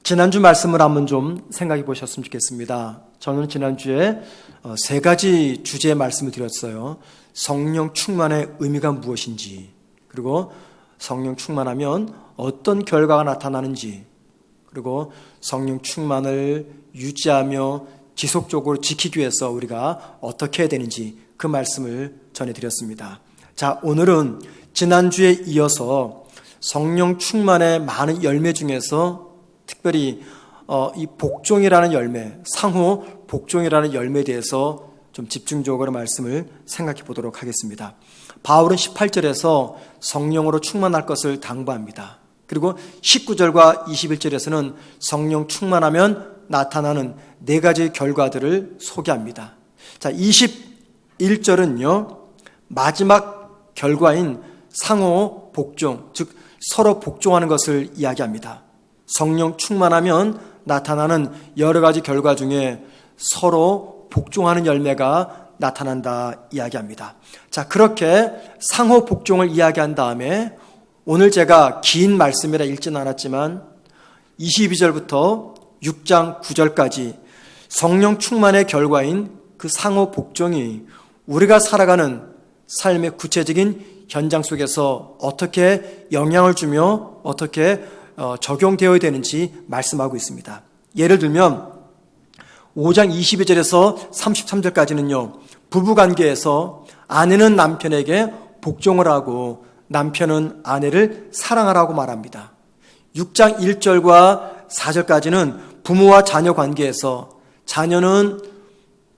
지난주 말씀을 한번 좀 생각해 보셨으면 좋겠습니다. 저는 지난주에 세 가지 주제의 말씀을 드렸어요. 성령 충만의 의미가 무엇인지, 그리고 성령 충만하면 어떤 결과가 나타나는지, 그리고 성령 충만을 유지하며 지속적으로 지키기 위해서 우리가 어떻게 해야 되는지 그 말씀을 전해드렸습니다. 자, 오늘은 지난주에 이어서 성령 충만의 많은 열매 중에서 특별히 이 복종이라는 열매, 상호 복종이라는 열매에 대해서 좀 집중적으로 말씀을 생각해 보도록 하겠습니다. 바울은 18절에서 성령으로 충만할 것을 당부합니다. 그리고 19절과 21절에서는 성령 충만하면 나타나는 네 가지 결과들을 소개합니다. 자, 21절은요, 마지막 결과인 상호 복종, 즉 서로 복종하는 것을 이야기합니다. 성령 충만하면 나타나는 여러 가지 결과 중에 서로 복종하는 열매가 나타난다 이야기합니다. 자, 그렇게 상호 복종을 이야기한 다음에 오늘 제가 긴 말씀이라 읽지는 않았지만 22절부터 6장 9절까지 성령 충만의 결과인 그 상호 복종이 우리가 살아가는 삶의 구체적인 현장 속에서 어떻게 영향을 주며 어떻게 적용되어야 되는지 말씀하고 있습니다. 예를 들면 5장 22절에서 33절까지는요, 부부관계에서 아내는 남편에게 복종을 하고 남편은 아내를 사랑하라고 말합니다. 6장 1절과 4절까지는 부모와 자녀 관계에서 자녀는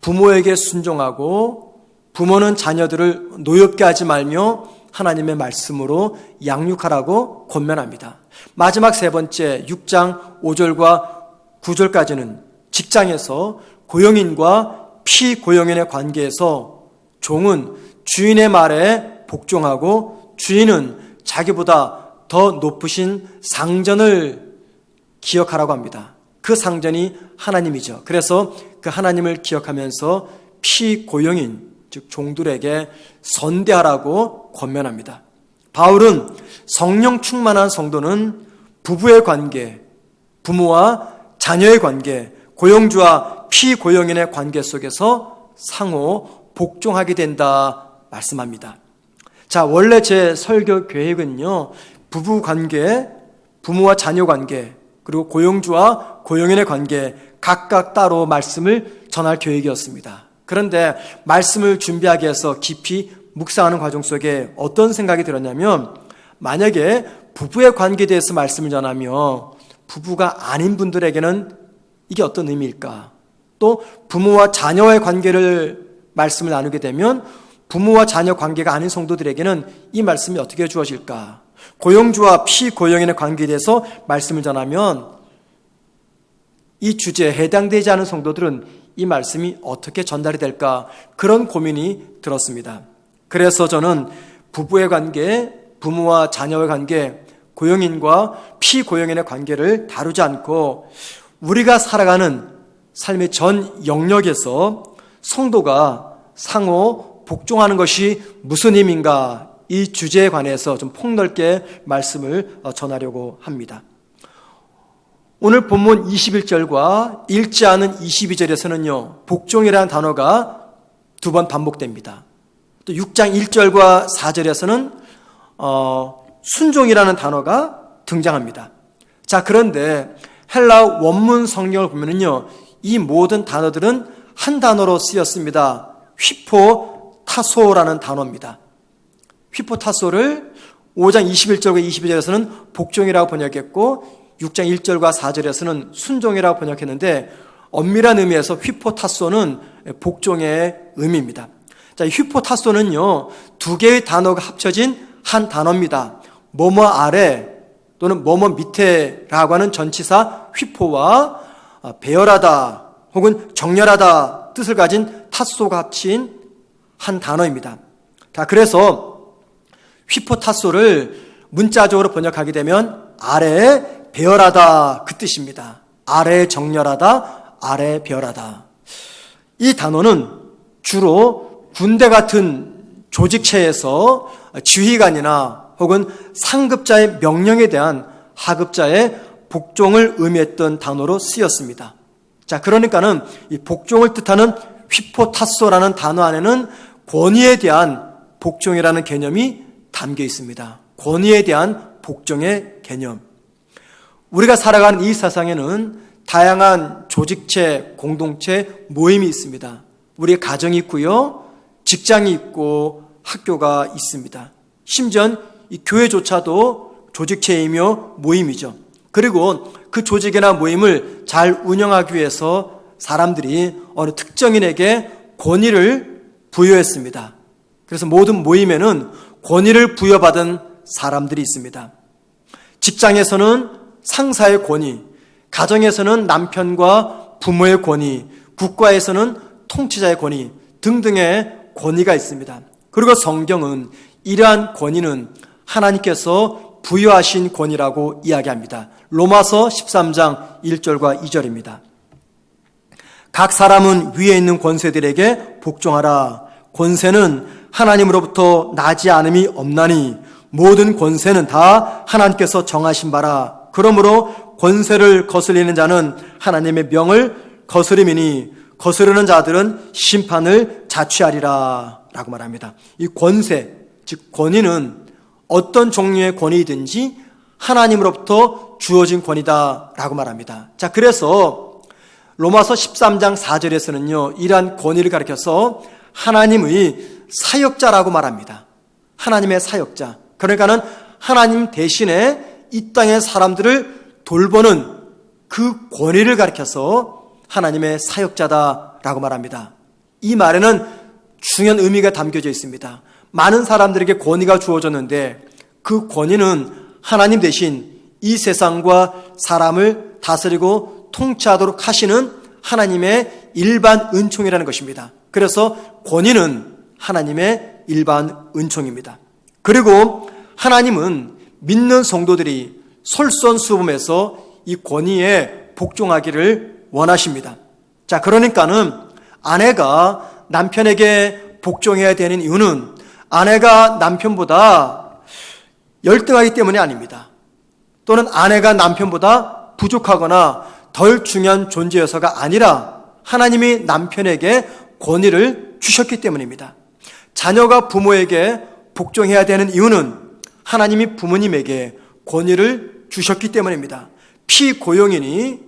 부모에게 순종하고 부모는 자녀들을 노엽게 하지 말며 하나님의 말씀으로 양육하라고 권면합니다. 마지막 세 번째 6장 5절과 9절까지는 직장에서 고용인과 피고용인의 관계에서 종은 주인의 말에 복종하고 주인은 자기보다 더 높으신 상전을 기억하라고 합니다. 그 상전이 하나님이죠. 그래서 그 하나님을 기억하면서 피고용인, 즉 종들에게 선대하라고 권면합니다. 바울은 성령 충만한 성도는 부부의 관계, 부모와 자녀의 관계, 고용주와 피고용인의 관계 속에서 상호 복종하게 된다 말씀합니다. 자, 원래 제 설교 계획은요, 부부 관계, 부모와 자녀 관계, 그리고 고용주와 고용인의 관계 각각 따로 말씀을 전할 계획이었습니다. 그런데 말씀을 준비하기 위해서 깊이 묵상하는 과정 속에 어떤 생각이 들었냐면, 만약에 부부의 관계에 대해서 말씀을 전하며 부부가 아닌 분들에게는 이게 어떤 의미일까? 또 부모와 자녀와의 관계를 말씀을 나누게 되면 부모와 자녀 관계가 아닌 성도들에게는 이 말씀이 어떻게 주어질까? 고용주와 피고용인의 관계에 대해서 말씀을 전하면 이 주제에 해당되지 않은 성도들은 이 말씀이 어떻게 전달이 될까? 그런 고민이 들었습니다. 그래서 저는 부부의 관계, 부모와 자녀의 관계, 고용인과 피고용인의 관계를 다루지 않고 우리가 살아가는 삶의 전 영역에서 성도가 상호 복종하는 것이 무슨 의미인가, 이 주제에 관해서 좀 폭넓게 말씀을 전하려고 합니다. 오늘 본문 21절과 읽지 않은 22절에서는요, 복종이라는 단어가 두 번 반복됩니다. 또 6장 1절과 4절에서는 순종이라는 단어가 등장합니다. 자, 그런데 헬라 원문 성경을 보면은요, 이 모든 단어들은 한 단어로 쓰였습니다. 휘포타소라는 단어입니다. 휘포타소를 5장 21절과 22절에서는 복종이라고 번역했고 6장 1절과 4절에서는 순종이라고 번역했는데, 엄밀한 의미에서 휘포타소는 복종의 의미입니다. 자, 휘포타소는요, 두 개의 단어가 합쳐진 한 단어입니다. 뭐뭐 아래 또는 뭐뭐 밑에라고 하는 전치사 휘포와 배열하다 혹은 정렬하다 뜻을 가진 타소가 합친 한 단어입니다. 자, 그래서 휘포타소를 문자적으로 번역하게 되면 아래 배열하다 그 뜻입니다. 아래 정렬하다, 아래 배열하다. 이 단어는 주로 군대 같은 조직체에서 지휘관이나 혹은 상급자의 명령에 대한 하급자의 복종을 의미했던 단어로 쓰였습니다. 자, 그러니까는 이 복종을 뜻하는 휘포타소라는 단어 안에는 권위에 대한 복종이라는 개념이 담겨 있습니다. 권위에 대한 복종의 개념. 우리가 살아가는 이 세상에는 다양한 조직체, 공동체, 모임이 있습니다. 우리의 가정이 있고요, 직장이 있고 학교가 있습니다. 심지어 이 교회조차도 조직체이며 모임이죠. 그리고 그 조직이나 모임을 잘 운영하기 위해서 사람들이 어느 특정인에게 권위를 부여했습니다. 그래서 모든 모임에는 권위를 부여받은 사람들이 있습니다. 직장에서는 상사의 권위, 가정에서는 남편과 부모의 권위, 국가에서는 통치자의 권위 등등의 권위가 있습니다. 그리고 성경은 이러한 권위는 하나님께서 부여하신 권위라고 이야기합니다. 로마서 13장 1절과 2절입니다. 각 사람은 위에 있는 권세들에게 복종하라. 권세는 하나님으로부터 나지 않음이 없나니 모든 권세는 다 하나님께서 정하신 바라. 그러므로 권세를 거슬리는 자는 하나님의 명을 거스림이니 거스르는 자들은 심판을 자취하리라 라고 말합니다. 이 권세, 즉 권위는 어떤 종류의 권위이든지 하나님으로부터 주어진 권위다 라고 말합니다. 자, 그래서 로마서 13장 4절에서는요, 이러한 권위를 가리켜서 하나님의 사역자라고 말합니다. 하나님의 사역자. 그러니까는 하나님 대신에 이 땅의 사람들을 돌보는 그 권위를 가리켜서 하나님의 사역자다라고 말합니다. 이 말에는 중요한 의미가 담겨져 있습니다. 많은 사람들에게 권위가 주어졌는데 그 권위는 하나님 대신 이 세상과 사람을 다스리고 통치하도록 하시는 하나님의 일반 은총이라는 것입니다. 그래서 권위는 하나님의 일반 은총입니다. 그리고 하나님은 믿는 성도들이 솔선수범해서 이 권위에 복종하기를 원하십니다. 자, 그러니까는 아내가 남편에게 복종해야 되는 이유는 아내가 남편보다 열등하기 때문이 아닙니다. 또는 아내가 남편보다 부족하거나 덜 중요한 존재여서가 아니라 하나님이 남편에게 권위를 주셨기 때문입니다. 자녀가 부모에게 복종해야 되는 이유는 하나님이 부모님에게 권위를 주셨기 때문입니다. 피고용인이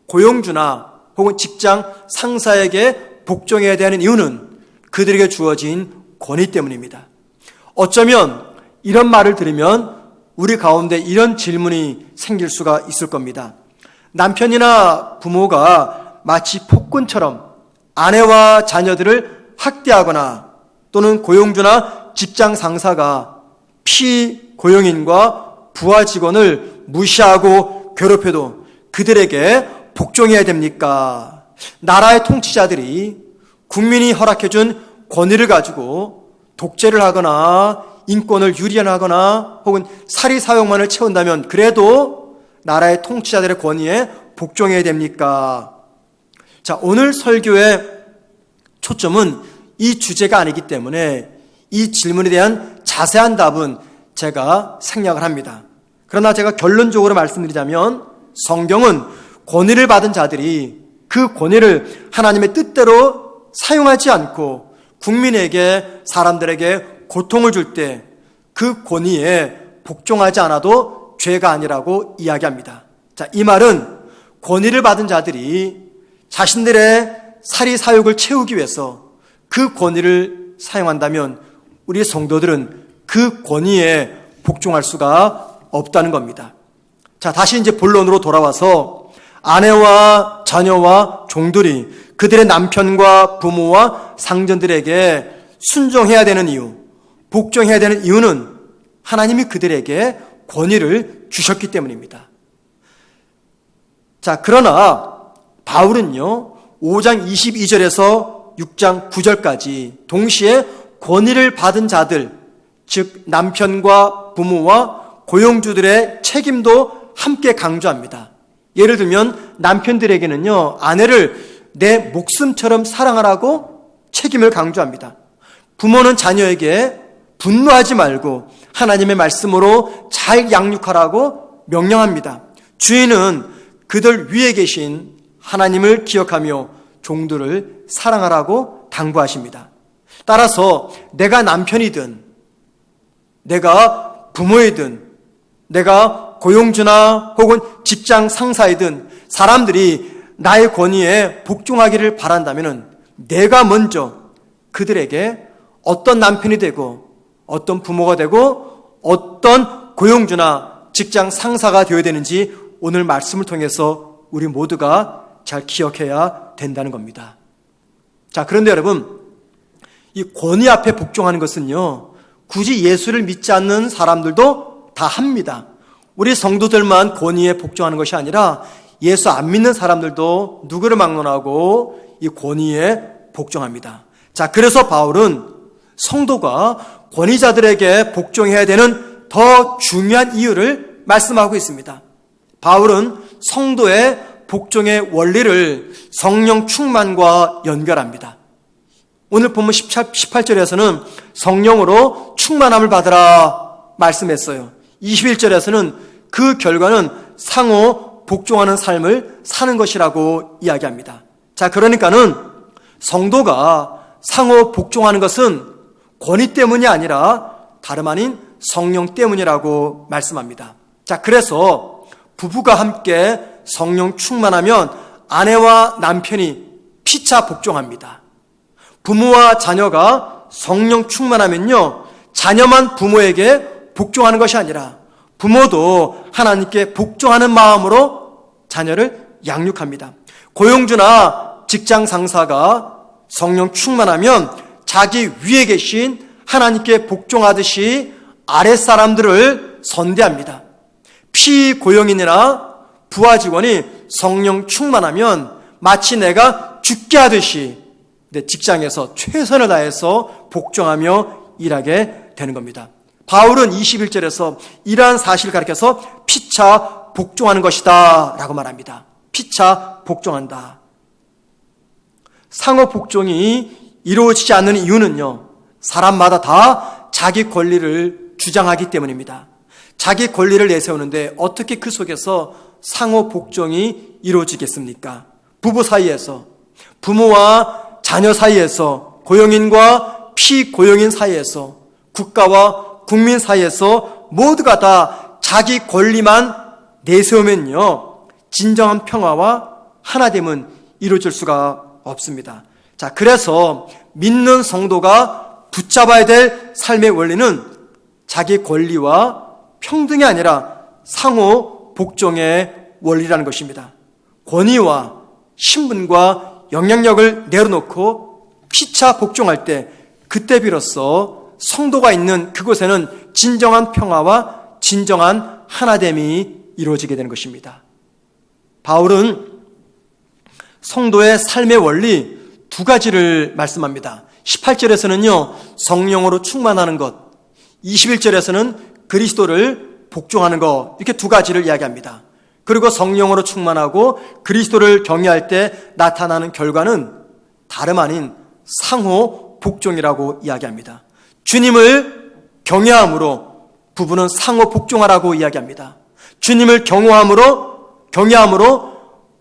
고용주나 혹은 직장 상사에게 복종해야 되는 이유는 그들에게 주어진 권위 때문입니다. 어쩌면 이런 말을 들으면 우리 가운데 이런 질문이 생길 수가 있을 겁니다. 남편이나 부모가 마치 폭군처럼 아내와 자녀들을 학대하거나 또는 고용주나 직장 상사가 피고용인과 부하 직원을 무시하고 괴롭혀도 그들에게 복종해야 됩니까? 나라의 통치자들이 국민이 허락해준 권위를 가지고 독재를 하거나 인권을 유린하거나 혹은 사리사욕만을 채운다면 그래도 나라의 통치자들의 권위에 복종해야 됩니까? 자, 오늘 설교의 초점은 이 주제가 아니기 때문에 이 질문에 대한 자세한 답은 제가 생략을 합니다. 그러나 제가 결론적으로 말씀드리자면 성경은 권위를 받은 자들이 그 권위를 하나님의 뜻대로 사용하지 않고 국민에게, 사람들에게 고통을 줄 때 그 권위에 복종하지 않아도 죄가 아니라고 이야기합니다. 자, 이 말은 권위를 받은 자들이 자신들의 사리사욕을 채우기 위해서 그 권위를 사용한다면 우리 성도들은 그 권위에 복종할 수가 없다는 겁니다. 자, 다시 이제 본론으로 돌아와서 아내와 자녀와 종들이 그들의 남편과 부모와 상전들에게 순종해야 되는 이유, 복종해야 되는 이유는 하나님이 그들에게 권위를 주셨기 때문입니다. 자, 그러나 바울은요, 5장 22절에서 6장 9절까지 동시에 권위를 받은 자들, 즉 남편과 부모와 고용주들의 책임도 함께 강조합니다. 예를 들면 남편들에게는요, 아내를 내 목숨처럼 사랑하라고 책임을 강조합니다. 부모는 자녀에게 분노하지 말고 하나님의 말씀으로 잘 양육하라고 명령합니다. 주인은 그들 위에 계신 하나님을 기억하며 종들을 사랑하라고 당부하십니다. 따라서 내가 남편이든 내가 부모이든 내가 고용주나 혹은 직장 상사이든 사람들이 나의 권위에 복종하기를 바란다면 내가 먼저 그들에게 어떤 남편이 되고 어떤 부모가 되고 어떤 고용주나 직장 상사가 되어야 되는지 오늘 말씀을 통해서 우리 모두가 잘 기억해야 된다는 겁니다. 자, 그런데 여러분, 이 권위 앞에 복종하는 것은요, 굳이 예수를 믿지 않는 사람들도 다 합니다. 우리 성도들만 권위에 복종하는 것이 아니라 예수 안 믿는 사람들도 누구를 막론하고 이 권위에 복종합니다. 자, 그래서 바울은 성도가 권위자들에게 복종해야 되는 더 중요한 이유를 말씀하고 있습니다. 바울은 성도의 복종의 원리를 성령 충만과 연결합니다. 오늘 본문 18절에서는 성령으로 충만함을 받으라 말씀했어요. 21절에서는 그 결과는 상호 복종하는 삶을 사는 것이라고 이야기합니다. 자, 그러니까는 성도가 상호 복종하는 것은 권위 때문이 아니라 다름 아닌 성령 때문이라고 말씀합니다. 자, 그래서 부부가 함께 성령 충만하면 아내와 남편이 피차 복종합니다. 부모와 자녀가 성령 충만하면요, 자녀만 부모에게 복종하는 것이 아니라 부모도 하나님께 복종하는 마음으로 자녀를 양육합니다. 고용주나 직장 상사가 성령 충만하면 자기 위에 계신 하나님께 복종하듯이 아랫사람들을 선대합니다. 피고용인이나 부하 직원이 성령 충만하면 마치 내가 죽게 하듯이 내 직장에서 최선을 다해서 복종하며 일하게 되는 겁니다. 바울은 21절에서 이러한 사실을 가리켜서 피차 복종하는 것이다 라고 말합니다. 피차 복종한다. 상호 복종이 이루어지지 않는 이유는요, 사람마다 다 자기 권리를 주장하기 때문입니다. 자기 권리를 내세우는데 어떻게 그 속에서 상호 복종이 이루어지겠습니까? 부부 사이에서, 부모와 자녀 사이에서, 고용인과 피고용인 사이에서, 국가와 국민 사이에서 모두가 다 자기 권리만 내세우면요, 진정한 평화와 하나됨은 이루어질 수가 없습니다. 자, 그래서 믿는 성도가 붙잡아야 될 삶의 원리는 자기 권리와 평등이 아니라 상호 복종의 원리라는 것입니다. 권위와 신분과 영향력을 내려놓고 피차 복종할 때 그때 비로소 성도가 있는 그곳에는 진정한 평화와 진정한 하나됨이 이루어지게 되는 것입니다. 바울은 성도의 삶의 원리 두 가지를 말씀합니다. 18절에서는요, 성령으로 충만하는 것, 21절에서는 그리스도를 복종하는 것, 이렇게 두 가지를 이야기합니다. 그리고 성령으로 충만하고 그리스도를 경외할 때 나타나는 결과는 다름 아닌 상호 복종이라고 이야기합니다. 주님을 경외함으로 부부는 상호 복종하라고 이야기합니다. 주님을 경외함으로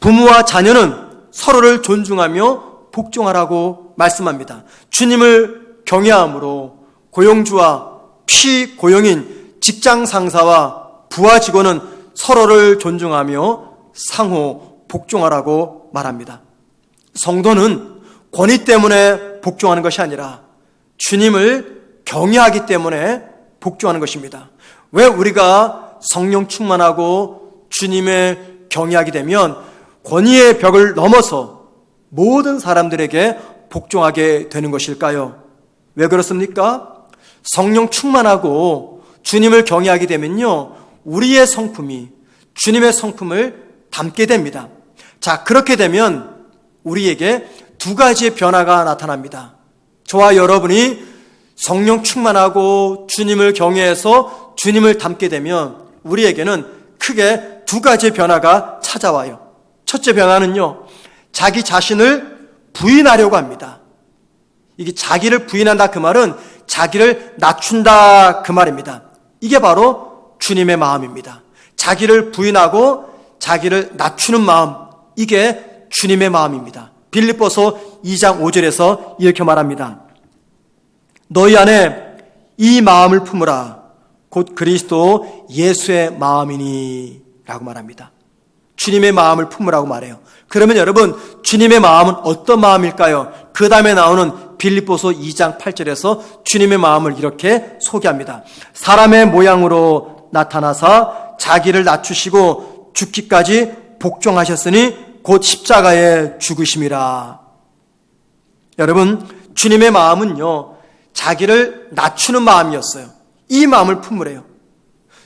부모와 자녀는 서로를 존중하며 복종하라고 말씀합니다. 주님을 경외함으로 고용주와 피고용인 직장 상사와 부하 직원은 서로를 존중하며 상호 복종하라고 말합니다. 성도는 권위 때문에 복종하는 것이 아니라 주님을 경외하기 때문에 복종하는 것입니다. 왜 우리가 성령 충만하고 주님을 경외하게 되면 권위의 벽을 넘어서 모든 사람들에게 복종하게 되는 것일까요? 왜 그렇습니까? 성령 충만하고 주님을 경외하게 되면요, 우리의 성품이 주님의 성품을 담게 됩니다. 자, 그렇게 되면 우리에게 두 가지의 변화가 나타납니다. 저와 여러분이 성령 충만하고 주님을 경외해서 주님을 닮게 되면 우리에게는 크게 두 가지의 변화가 찾아와요. 첫째 변화는요, 자기 자신을 부인하려고 합니다. 이게 자기를 부인한다 그 말은 자기를 낮춘다 그 말입니다. 이게 바로 주님의 마음입니다. 자기를 부인하고 자기를 낮추는 마음, 이게 주님의 마음입니다. 빌립보서 2장 5절에서 이렇게 말합니다. 너희 안에 이 마음을 품으라. 곧 그리스도 예수의 마음이니 라고 말합니다. 주님의 마음을 품으라고 말해요. 그러면 여러분, 주님의 마음은 어떤 마음일까요? 그 다음에 나오는 빌립보서 2장 8절에서 주님의 마음을 이렇게 소개합니다. 사람의 모양으로 나타나사 자기를 낮추시고 죽기까지 복종하셨으니 곧 십자가에 죽으심이라. 여러분, 주님의 마음은요, 자기를 낮추는 마음이었어요. 이 마음을 품으래요.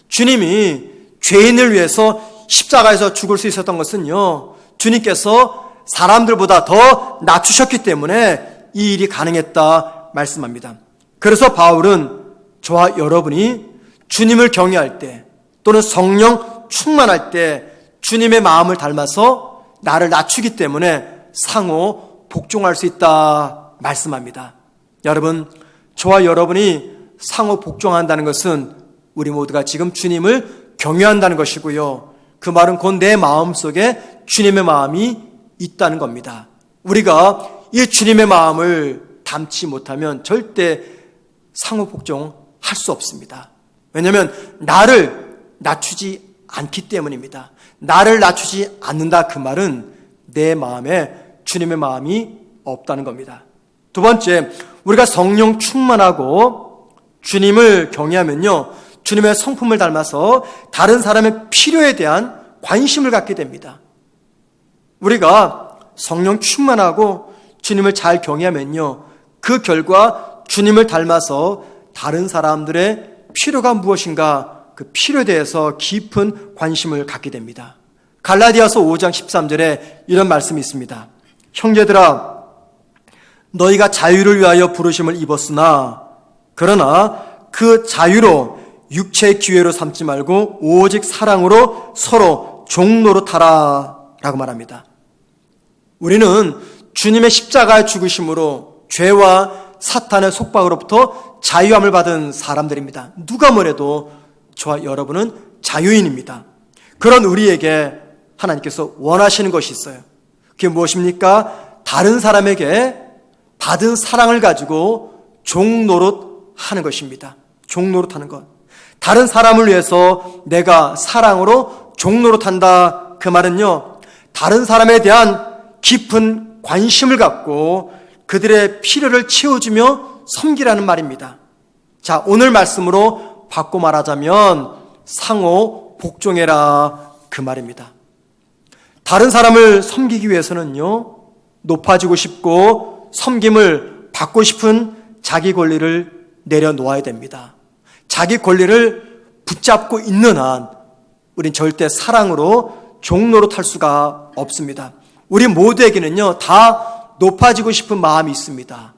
주님이 죄인을 위해서 십자가에서 죽을 수 있었던 것은요, 주님께서 사람들보다 더 낮추셨기 때문에 이 일이 가능했다 말씀합니다. 그래서 바울은 저와 여러분이 주님을 경외할 때 또는 성령 충만할 때 주님의 마음을 닮아서 나를 낮추기 때문에 상호 복종할 수 있다 말씀합니다. 여러분, 저와 여러분이 상호 복종한다는 것은 우리 모두가 지금 주님을 경외한다는 것이고요. 그 말은 곧 내 마음속에 주님의 마음이 있다는 겁니다. 우리가 이 주님의 마음을 담지 못하면 절대 상호 복종할 수 없습니다. 왜냐하면 나를 낮추지 않기 때문입니다. 나를 낮추지 않는다, 그 말은 내 마음에 주님의 마음이 없다는 겁니다. 두 번째, 우리가 성령 충만하고 주님을 경외하면요, 주님의 성품을 닮아서 다른 사람의 필요에 대한 관심을 갖게 됩니다. 우리가 성령 충만하고 주님을 잘 경외하면요, 그 결과 주님을 닮아서 다른 사람들의 필요가 무엇인가, 그 필요에 대해서 깊은 관심을 갖게 됩니다. 갈라디아서 5장 13절에 이런 말씀이 있습니다. 형제들아, 너희가 자유를 위하여 부르심을 입었으나 그러나 그 자유로 육체의 기회로 삼지 말고 오직 사랑으로 서로 종노릇하라 라고 말합니다. 우리는 주님의 십자가의 죽으심으로 죄와 사탄의 속박으로부터 자유함을 받은 사람들입니다. 누가 뭐래도 저와 여러분은 자유인입니다. 그런 우리에게 하나님께서 원하시는 것이 있어요. 그게 무엇입니까? 다른 사람에게 받은 사랑을 가지고 종노릇하는 것입니다. 종노릇하는 것. 다른 사람을 위해서 내가 사랑으로 종노릇한다, 그 말은요, 다른 사람에 대한 깊은 관심을 갖고 그들의 필요를 채워주며 섬기라는 말입니다. 자, 오늘 말씀으로 바꿔 말하자면 상호 복종해라, 그 말입니다. 다른 사람을 섬기기 위해서는요, 높아지고 싶고 섬김을 받고 싶은 자기 권리를 내려놓아야 됩니다. 자기 권리를 붙잡고 있는 한 우린 절대 사랑으로 종노릇할 수가 없습니다. 우리 모두에게는요, 다 높아지고 싶은 마음이 있습니다.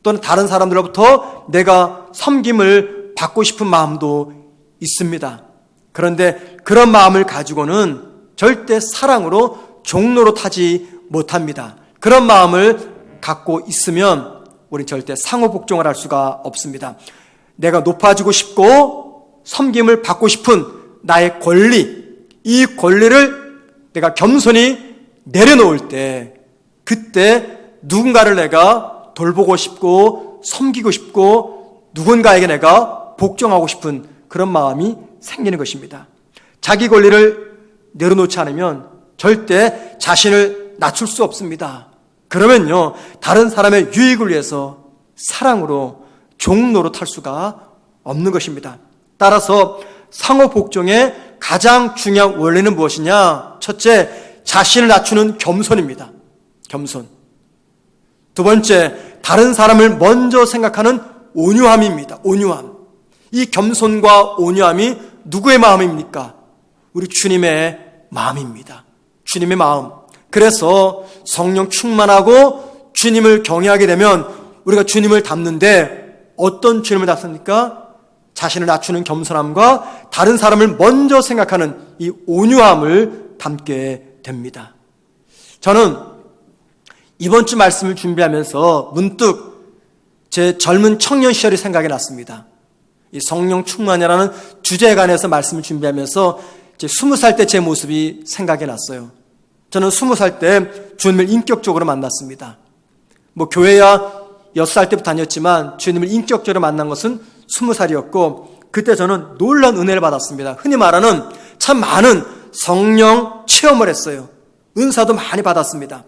또는 다른 사람들로부터 내가 섬김을 받고 싶은 마음도 있습니다. 그런데 그런 마음을 가지고는 절대 사랑으로 종노릇하지 못합니다. 그런 마음을 갖고 있으면 우린 절대 상호복종을 할 수가 없습니다. 내가 높아지고 싶고 섬김을 받고 싶은 나의 권리, 이 권리를 내가 겸손히 내려놓을 때, 그때 누군가를 내가 돌보고 싶고 섬기고 싶고 누군가에게 내가 복종하고 싶은 그런 마음이 생기는 것입니다. 자기 권리를 내려놓지 않으면 절대 자신을 낮출 수 없습니다. 그러면요, 다른 사람의 유익을 위해서 사랑으로 종노릇할 수가 없는 것입니다. 따라서 상호복종의 가장 중요한 원리는 무엇이냐? 첫째, 자신을 낮추는 겸손입니다. 겸손. 두 번째, 다른 사람을 먼저 생각하는 온유함입니다. 온유함. 이 겸손과 온유함이 누구의 마음입니까? 우리 주님의 마음입니다. 주님의 마음. 그래서 성령 충만하고 주님을 경외하게 되면 우리가 주님을 닮는데 어떤 주님을 닮습니까? 자신을 낮추는 겸손함과 다른 사람을 먼저 생각하는 이 온유함을 닮게 됩니다. 저는 이번 주 말씀을 준비하면서 문득 제 젊은 청년 시절이 생각이 났습니다. 이 성령 충만이라는 주제에 관해서 말씀을 준비하면서 이제 20살 때 제 모습이 생각이 났어요. 저는 20살 때 주님을 인격적으로 만났습니다. 교회야 6살 때부터 다녔지만 주님을 인격적으로 만난 것은 20살이었고, 그때 저는 놀라운 은혜를 받았습니다. 흔히 말하는 참 많은 성령 체험을 했어요. 은사도 많이 받았습니다.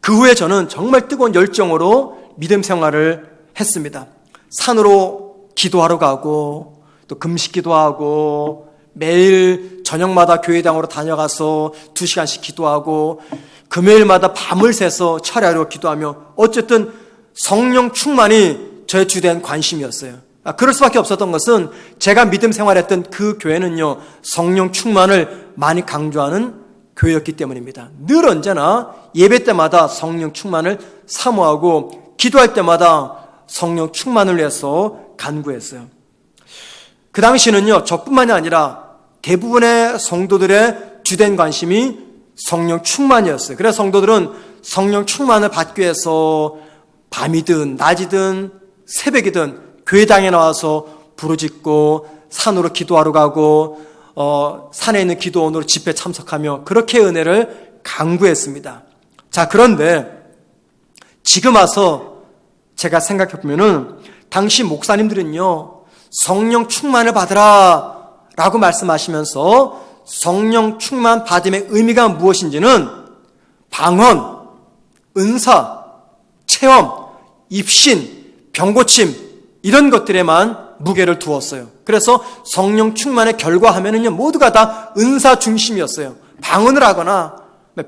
그 후에 저는 정말 뜨거운 열정으로 믿음 생활을 했습니다. 산으로 기도하러 가고, 또 금식 기도하고, 매일 저녁마다 교회당으로 다녀가서 2시간씩 기도하고, 금요일마다 밤을 새서 철야로 기도하며, 어쨌든 성령 충만이 저의 주된 관심이었어요. 그럴 수밖에 없었던 것은 제가 믿음 생활했던 그 교회는요, 성령 충만을 많이 강조하는 교회였기 때문입니다. 늘 언제나 예배 때마다 성령 충만을 사모하고, 기도할 때마다 성령 충만을 위해서 간구했어요. 그 당시는요, 저뿐만이 아니라 대부분의 성도들의 주된 관심이 성령 충만이었어요. 그래서 성도들은 성령 충만을 받기 위해서 밤이든 낮이든 새벽이든 교회당에 나와서 부르짖고, 산으로 기도하러 가고, 산에 있는 기도원으로 집회 참석하며 그렇게 은혜를 간구했습니다. 자, 그런데 지금 와서 제가 생각해보면은 당시 목사님들은요, 성령 충만을 받으라 라고 말씀하시면서 성령 충만 받음의 의미가 무엇인지는 방언, 은사, 체험, 입신, 병고침 이런 것들에만 무게를 두었어요. 그래서 성령 충만의 결과 하면은요, 모두가 다 은사 중심이었어요. 방언을 하거나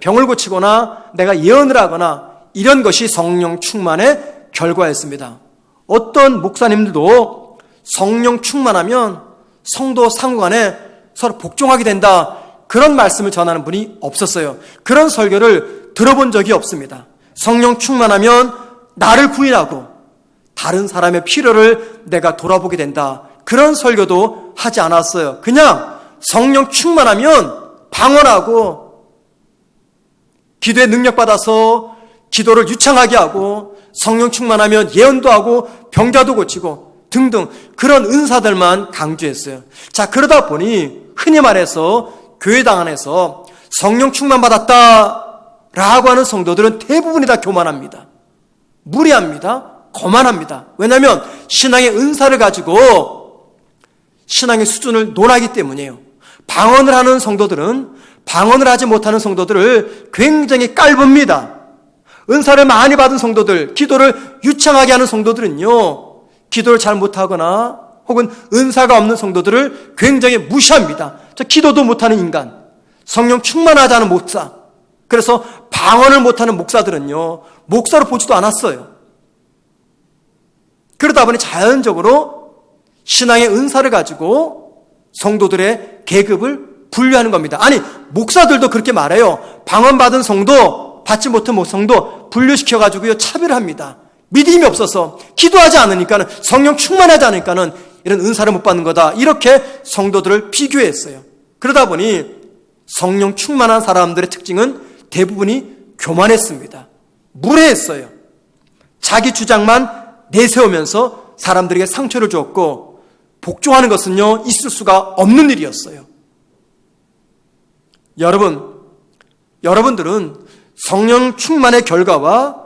병을 고치거나 내가 예언을 하거나 이런 것이 성령 충만의 결과였습니다. 어떤 목사님들도 성령 충만하면 성도 상관에 서로 복종하게 된다, 그런 말씀을 전하는 분이 없었어요. 그런 설교를 들어본 적이 없습니다. 성령 충만하면 나를 부인하고 다른 사람의 필요를 내가 돌아보게 된다, 그런 설교도 하지 않았어요. 그냥 성령 충만하면 방언하고 기도의 능력 받아서 기도를 유창하게 하고, 성령 충만하면 예언도 하고 병자도 고치고 등등 그런 은사들만 강조했어요. 자, 그러다 보니 흔히 말해서 교회당 안에서 성령 충만 받았다라고 하는 성도들은 대부분이 다 교만합니다. 무례합니다. 거만합니다. 왜냐하면 신앙의 은사를 가지고 신앙의 수준을 논하기 때문이에요. 방언을 하는 성도들은 방언을 하지 못하는 성도들을 굉장히 깔봅니다. 은사를 많이 받은 성도들, 기도를 유창하게 하는 성도들은요, 기도를 잘 못하거나 혹은 은사가 없는 성도들을 굉장히 무시합니다. 기도도 못하는 인간, 성령 충만하지 않은 목사, 그래서 방언을 못하는 목사들은요, 목사로 보지도 않았어요. 그러다 보니 자연적으로 신앙의 은사를 가지고 성도들의 계급을 분류하는 겁니다. 아니, 목사들도 그렇게 말해요. 방언 받은 성도, 받지 못한 성도 분류시켜가지고요, 차별합니다. 믿음이 없어서 기도하지 않으니까는, 성령 충만하지 않으니까는 이런 은사를 못 받는 거다, 이렇게 성도들을 비교했어요. 그러다 보니 성령 충만한 사람들의 특징은 대부분이 교만했습니다. 무례했어요. 자기 주장만 내세우면서 사람들에게 상처를 주었고, 복종하는 것은요, 있을 수가 없는 일이었어요. 여러분들은 성령 충만의 결과와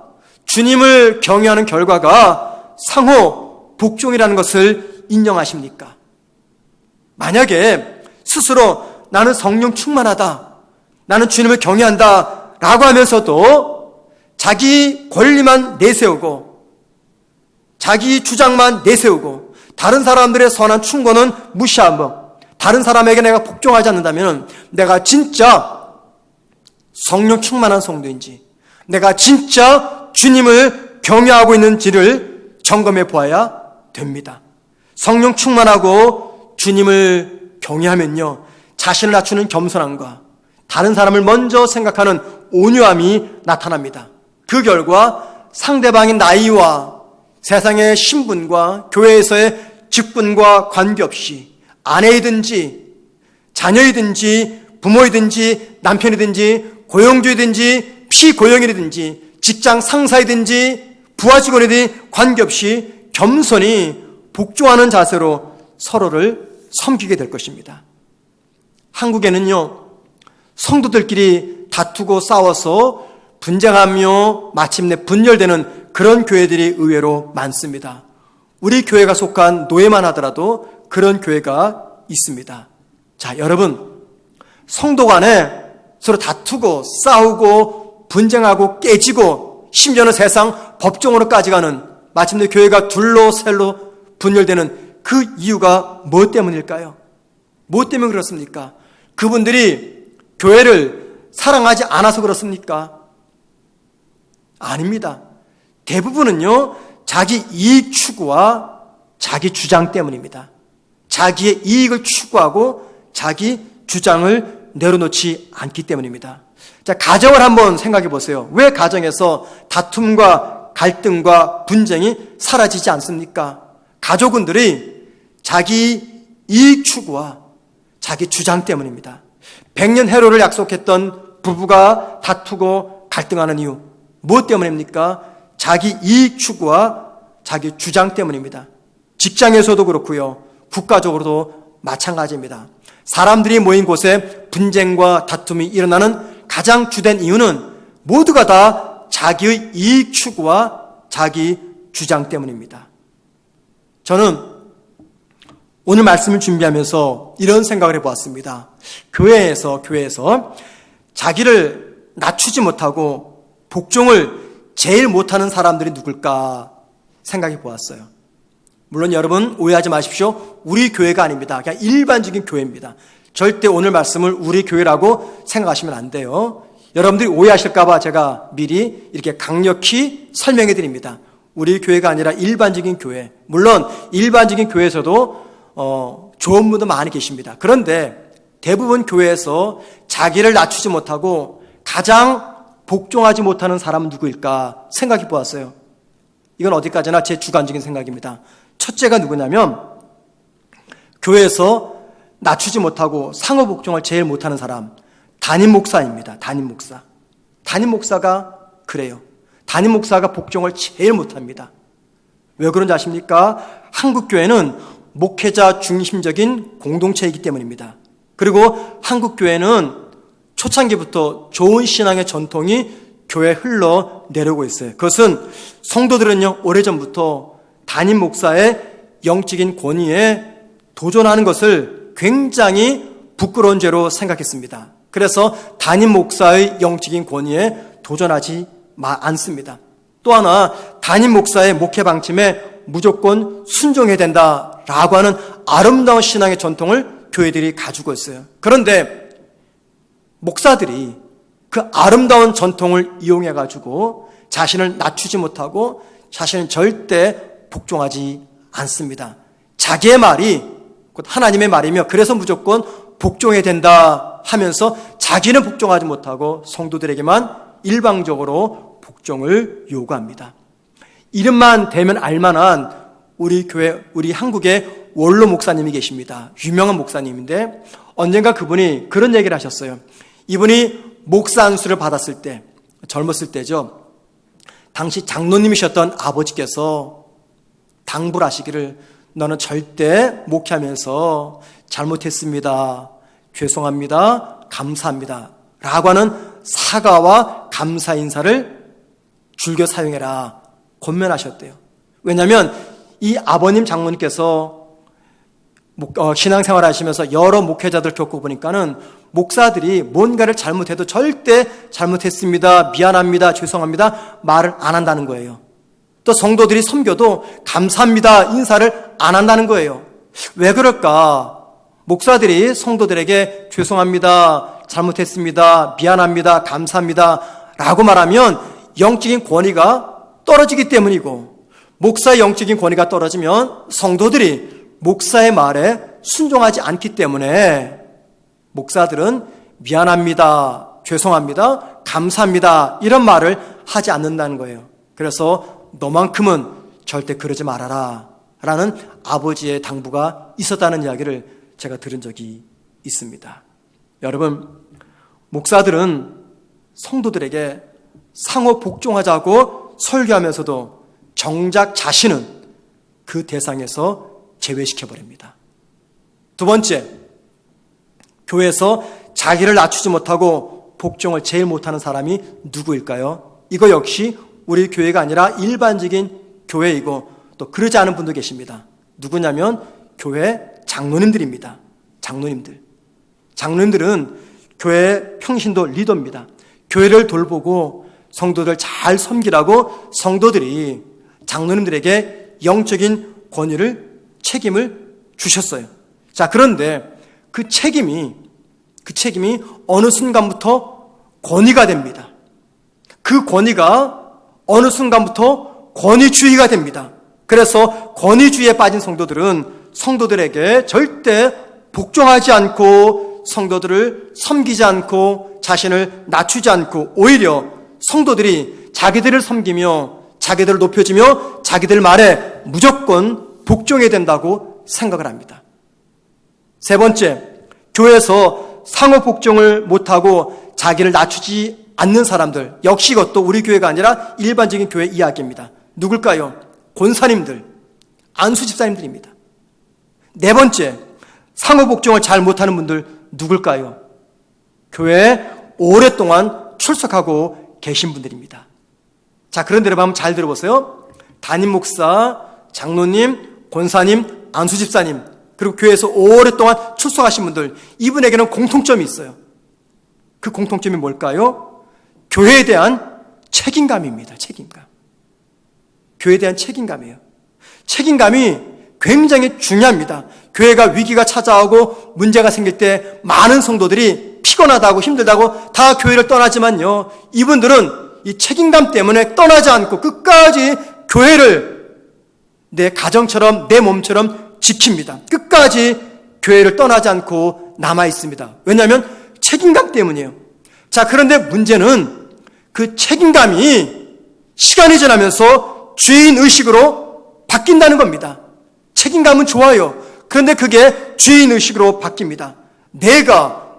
주님을 경외하는 결과가 상호 복종이라는 것을 인정하십니까? 만약에 스스로 나는 성령 충만하다, 나는 주님을 경외한다 라고 하면서도 자기 권리만 내세우고 자기 주장만 내세우고 다른 사람들의 선한 충고는 무시하며 다른 사람에게 내가 복종하지 않는다면 내가 진짜 성령 충만한 성도인지, 내가 진짜 주님을 경외하고 있는지를 점검해 보아야 됩니다. 성령 충만하고 주님을 경외하면요, 자신을 낮추는 겸손함과 다른 사람을 먼저 생각하는 온유함이 나타납니다. 그 결과 상대방의 나이와 세상의 신분과 교회에서의 직분과 관계없이 아내이든지 자녀이든지 부모이든지 남편이든지 고용주이든지 피고용이든지 직장 상사이든지 부하 직원이든지 관계없이 겸손히 복종하는 자세로 서로를 섬기게 될 것입니다. 한국에는요, 성도들끼리 다투고 싸워서 분쟁하며 마침내 분열되는 그런 교회들이 의외로 많습니다. 우리 교회가 속한 노예만 하더라도 그런 교회가 있습니다. 자, 여러분, 성도 간에 서로 다투고 싸우고 분쟁하고 깨지고 심지어는 세상 법정으로까지 가는 마침내 교회가 둘로 셀로 분열되는 그 이유가 무엇 때문일까요? 무엇 때문에 그렇습니까? 그분들이 교회를 사랑하지 않아서 그렇습니까? 아닙니다. 대부분은요, 자기 이익 추구와 자기 주장 때문입니다. 자기의 이익을 추구하고 자기 주장을 내려놓지 않기 때문입니다. 자, 가정을 한번 생각해 보세요. 왜 가정에서 다툼과 갈등과 분쟁이 사라지지 않습니까? 가족원들이 자기 이익 추구와 자기 주장 때문입니다. 100년 해로를 약속했던 부부가 다투고 갈등하는 이유, 무엇 때문입니까? 자기 이익 추구와 자기 주장 때문입니다. 직장에서도 그렇고요, 국가적으로도 마찬가지입니다. 사람들이 모인 곳에 분쟁과 다툼이 일어나는 가장 주된 이유는 모두가 다 자기의 이익 추구와 자기 주장 때문입니다. 저는 오늘 말씀을 준비하면서 이런 생각을 해보았습니다. 교회에서 자기를 낮추지 못하고 복종을 제일 못하는 사람들이 누굴까 생각해 보았어요. 물론 여러분 오해하지 마십시오. 우리 교회가 아닙니다. 그냥 일반적인 교회입니다. 절대 오늘 말씀을 우리 교회라고 생각하시면 안 돼요. 여러분들이 오해하실까 봐 제가 미리 이렇게 강력히 설명해 드립니다. 우리 교회가 아니라 일반적인 교회. 물론 일반적인 교회에서도 좋은 분도 많이 계십니다. 그런데 대부분 교회에서 자기를 낮추지 못하고 가장 복종하지 못하는 사람은 누구일까 생각해 보았어요. 이건 어디까지나 제 주관적인 생각입니다. 첫째가 누구냐면 교회에서 낮추지 못하고 상호 복종을 제일 못하는 사람, 담임 목사입니다. 담임 목사. 담임 목사가 그래요. 담임 목사가 복종을 제일 못합니다. 왜 그런지 아십니까? 한국 교회는 목회자 중심적인 공동체이기 때문입니다. 그리고 한국 교회는 초창기부터 좋은 신앙의 전통이 교회에 흘러내려오고 있어요. 그것은 성도들은요, 오래전부터 담임 목사의 영적인 권위에 도전하는 것을 굉장히 부끄러운 죄로 생각했습니다. 그래서 담임 목사의 영적인 권위에 도전하지 않습니다. 또 하나, 담임 목사의 목회 방침에 무조건 순종해야 된다라고 하는 아름다운 신앙의 전통을 교회들이 가지고 있어요. 그런데 목사들이 그 아름다운 전통을 이용해가지고 자신을 낮추지 못하고 자신은 절대 복종하지 않습니다. 자기의 말이 곧 하나님의 말이며 그래서 무조건 복종해야 된다 하면서 자기는 복종하지 못하고 성도들에게만 일방적으로 복종을 요구합니다. 이름만 대면 알만한 우리 교회, 우리 한국의 원로 목사님이 계십니다. 유명한 목사님인데 언젠가 그분이 그런 얘기를 하셨어요. 이분이 목사 안수를 받았을 때, 젊었을 때죠. 당시 장로님이셨던 아버지께서 당부를 하시기를 너는 절대 목회하면서 잘못했습니다. 죄송합니다. 감사합니다. 라고 하는 사과와 감사 인사를 줄겨 사용해라. 권면하셨대요. 왜냐하면 이 아버님 장모님께서 신앙생활 하시면서 여러 목회자들 겪어보니까는 목사들이 뭔가를 잘못해도 절대 잘못했습니다, 미안합니다, 죄송합니다 말을 안 한다는 거예요. 또 성도들이 섬겨도 감사합니다 인사를 안 한다는 거예요. 왜 그럴까? 목사들이 성도들에게 죄송합니다, 잘못했습니다, 미안합니다, 감사합니다 라고 말하면 영적인 권위가 떨어지기 때문이고, 목사의 영적인 권위가 떨어지면 성도들이 목사의 말에 순종하지 않기 때문에 목사들은 미안합니다, 죄송합니다, 감사합니다 이런 말을 하지 않는다는 거예요. 그래서 너만큼은 절대 그러지 말아라 라는 아버지의 당부가 있었다는 이야기를 제가 들은 적이 있습니다. 여러분, 목사들은 성도들에게 상호 복종하자고 설교하면서도 정작 자신은 그 대상에서 제외시켜버립니다. 두 번째, 교회에서 자기를 낮추지 못하고 복종을 제일 못하는 사람이 누구일까요? 이거 역시 우리 교회가 아니라 일반적인 교회이고 또 그러지 않은 분도 계십니다. 누구냐면 교회 장로님들입니다. 장로님들은 교회 평신도 리더입니다. 교회를 돌보고 성도들 잘 섬기라고 성도들이 장로님들에게 영적인 권위를, 책임을 주셨어요. 자, 그런데 그 책임이 어느 순간부터 권위가 됩니다. 그 권위가 어느 순간부터 권위주의가 됩니다. 그래서 권위주의에 빠진 성도들은 성도들에게 절대 복종하지 않고 성도들을 섬기지 않고 자신을 낮추지 않고 오히려 성도들이 자기들을 섬기며 자기들을 높여주며 자기들 말에 무조건 복종해야 된다고 생각을 합니다. 세 번째, 교회에서 상호 복종을 못하고 자기를 낮추지 않는 사람들, 역시 이것도 우리 교회가 아니라 일반적인 교회 이야기입니다. 누굴까요? 권사님들, 안수 집사님들입니다. 네 번째, 상호 복종을 잘 못하는 분들 누굴까요? 교회에 오랫동안 출석하고 계신 분들입니다. 자, 그런데 여러분 한번 잘 들어보세요. 담임 목사, 장로님, 권사님, 안수 집사님, 그리고 교회에서 오랫동안 출석하신 분들, 이분에게는 공통점이 있어요. 그 공통점이 뭘까요? 교회에 대한 책임감입니다. 책임감. 교회에 대한 책임감이에요. 책임감이 굉장히 중요합니다. 교회가 위기가 찾아오고 문제가 생길 때 많은 성도들이 피곤하다고 힘들다고 다 교회를 떠나지만요, 이분들은 이 책임감 때문에 떠나지 않고 끝까지 교회를 내 가정처럼 내 몸처럼 지킵니다. 끝까지 교회를 떠나지 않고 남아 있습니다. 왜냐하면 책임감 때문이에요. 자, 그런데 문제는 그 책임감이 시간이 지나면서 주인의식으로 바뀐다는 겁니다. 책임감은 좋아요. 그런데 그게 주인의식으로 바뀝니다.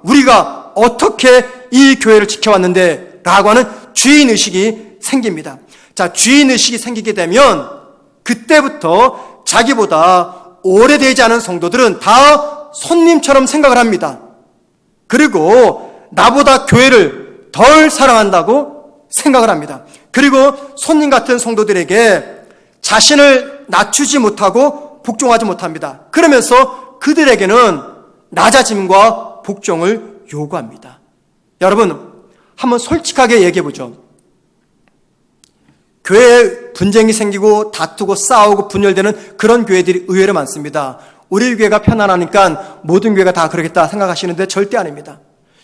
우리가 어떻게 이 교회를 지켜왔는데 라고 하는 주인의식이 생깁니다. 자, 주인의식이 생기게 되면 그때부터 자기보다 오래되지 않은 성도들은 다 손님처럼 생각을 합니다. 그리고 나보다 교회를 덜 사랑한다고 생각을 합니다. 그리고 손님 같은 성도들에게 자신을 낮추지 못하고 복종하지 못합니다. 그러면서 그들에게는 낮아짐과 복종을 요구합니다. 여러분, 한번 솔직하게 얘기해보죠. 교회에 분쟁이 생기고 다투고 싸우고 분열되는 그런 교회들이 의외로 많습니다. 우리 교회가 편안하니까 모든 교회가 다 그러겠다 생각하시는데 절대 아닙니다.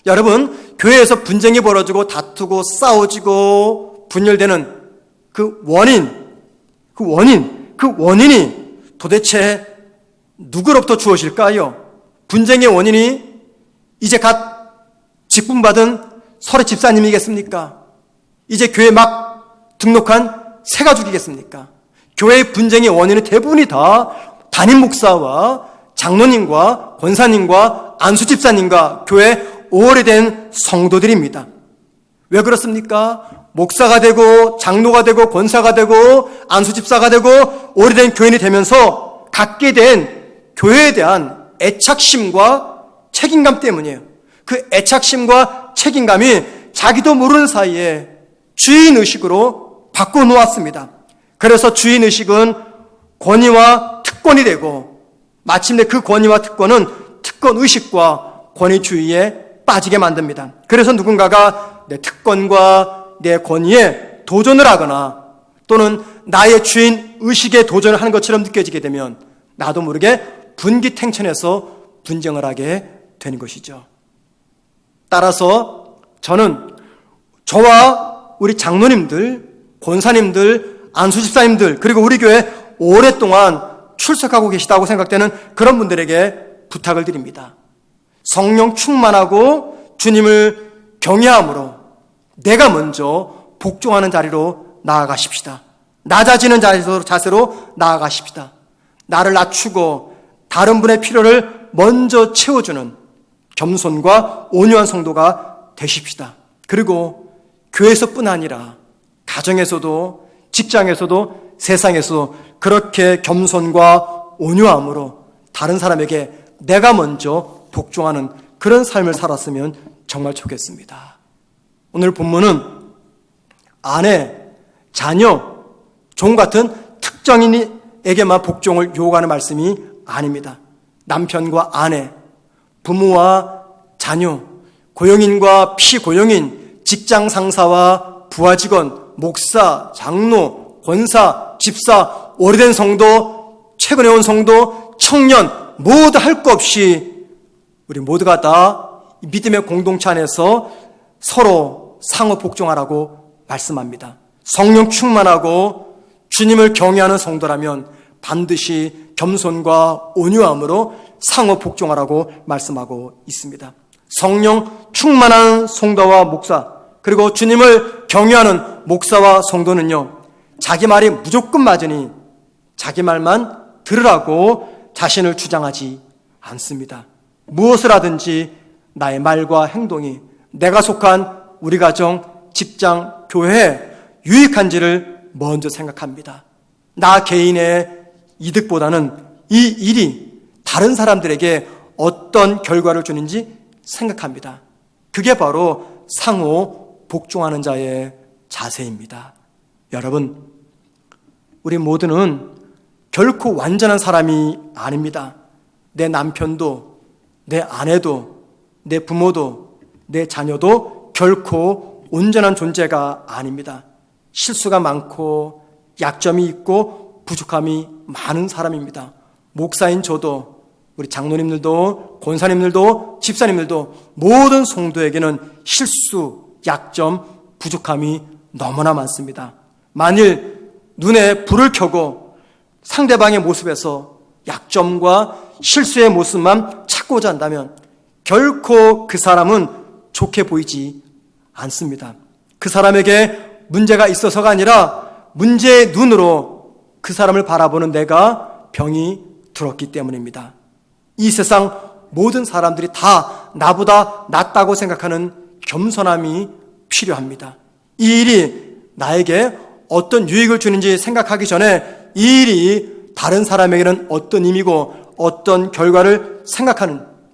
여러분, 교회에서 분쟁이 벌어지고 다투고 싸워지고 분열되는 그 원인이 도대체 누구로부터 주어질까요? 분쟁의 원인이 이제 갓 직분받은 설의 집사님이겠습니까? 이제 교회 막 등록한 새가족이겠습니까? 교회의 분쟁의 원인은 대부분이 다 담임 목사와 장로님과 권사님과 안수 집사님과 교회 오래된 성도들입니다. 왜 그렇습니까? 목사가 되고 장로가 되고 권사가 되고 안수 집사가 되고 오래된 교인이 되면서 갖게 된 교회에 대한 애착심과 책임감 때문이에요. 그 애착심과 책임감이 자기도 모르는 사이에 주인의식으로 바꿔놓았습니다. 그래서 주인의식은 권위와 특권이 되고 마침내 그 권위와 특권은 특권의식과 권위주의에 빠지게 만듭니다. 그래서 누군가가 내 특권과 내 권위에 도전을 하거나 또는 나의 주인의식에 도전을 하는 것처럼 느껴지게 되면 나도 모르게 분기탱천해서 분쟁을 하게 되는 것이죠. 따라서 저는 저와 우리 장로님들, 권사님들, 안수집사님들 그리고 우리 교회 오랫동안 출석하고 계시다고 생각되는 그런 분들에게 부탁을 드립니다. 성령 충만하고 주님을 경외함으로 내가 먼저 복종하는 자리로 나아가십시다. 낮아지는 자세로 나아가십시다. 나를 낮추고 다른 분의 필요를 먼저 채워주는 겸손과 온유한 성도가 되십시다. 그리고 교회에서뿐 아니라 가정에서도 직장에서도 세상에서도 그렇게 겸손과 온유함으로 다른 사람에게 내가 먼저 복종하는 그런 삶을 살았으면 정말 좋겠습니다. 오늘 본문은 아내, 자녀, 종 같은 특정인에게만 복종을 요구하는 말씀이 아닙니다. 남편과 아내, 부모와 자녀, 고용인과 피고용인, 직장 상사와 부하 직원, 목사, 장로, 권사, 집사, 오래된 성도, 최근에 온 성도, 청년 모두 할 것 없이 우리 모두가 다 믿음의 공동체 안에서 서로 상호 복종하라고 말씀합니다. 성령 충만하고 주님을 경외하는 성도라면 반드시 겸손과 온유함으로 상호 복종하라고 말씀하고 있습니다. 성령 충만한 성도와 목사, 그리고 주님을 경외하는 목사와 성도는요, 자기 말이 무조건 맞으니 자기 말만 들으라고 자신을 주장하지 않습니다. 무엇을 하든지 나의 말과 행동이 내가 속한 우리 가정, 직장, 교회에 유익한지를 먼저 생각합니다. 나 개인의 이득보다는 이 일이 다른 사람들에게 어떤 결과를 주는지 생각합니다. 그게 바로 상호 복종하는 자의 자세입니다. 여러분, 우리 모두는 결코 완전한 사람이 아닙니다. 내 남편도, 내 아내도, 내 부모도, 내 자녀도 결코 온전한 존재가 아닙니다. 실수가 많고 약점이 있고 부족함이 많은 사람입니다. 목사인 저도, 우리 장로님들도, 권사님들도, 집사님들도 모든 성도에게는 실수, 약점, 부족함이 너무나 많습니다. 만일 눈에 불을 켜고 상대방의 모습에서 약점과 실수의 모습만 찾고자 한다면 결코 그 사람은 좋게 보이지 않습니다. 그 사람에게 문제가 있어서가 아니라 문제의 눈으로 그 사람을 바라보는 내가 병이 들었기 때문입니다. 이 세상 모든 사람들이 다 나보다 낫다고 생각하는 겸손함이 필요합니다. 이 일이 나에게 어떤 유익을 주는지 생각하기 전에 이 일이 다른 사람에게는 어떤 의미고 어떤 결과를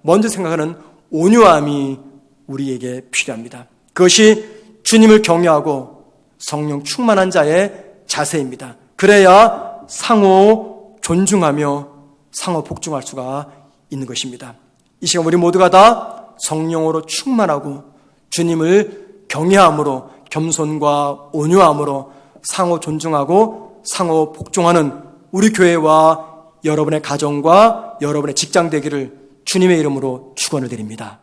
먼저 생각하는 온유함이 우리에게 필요합니다. 그것이 주님을 경외하고 성령 충만한 자의 자세입니다. 그래야 상호 존중하며 상호 복종할 수가 있는 것입니다. 이 시간 우리 모두가 다 성령으로 충만하고 주님을 경외함으로 겸손과 온유함으로 상호 존중하고 상호 복종하는 우리 교회와 여러분의 가정과 여러분의 직장 되기를 주님의 이름으로 축원을 드립니다.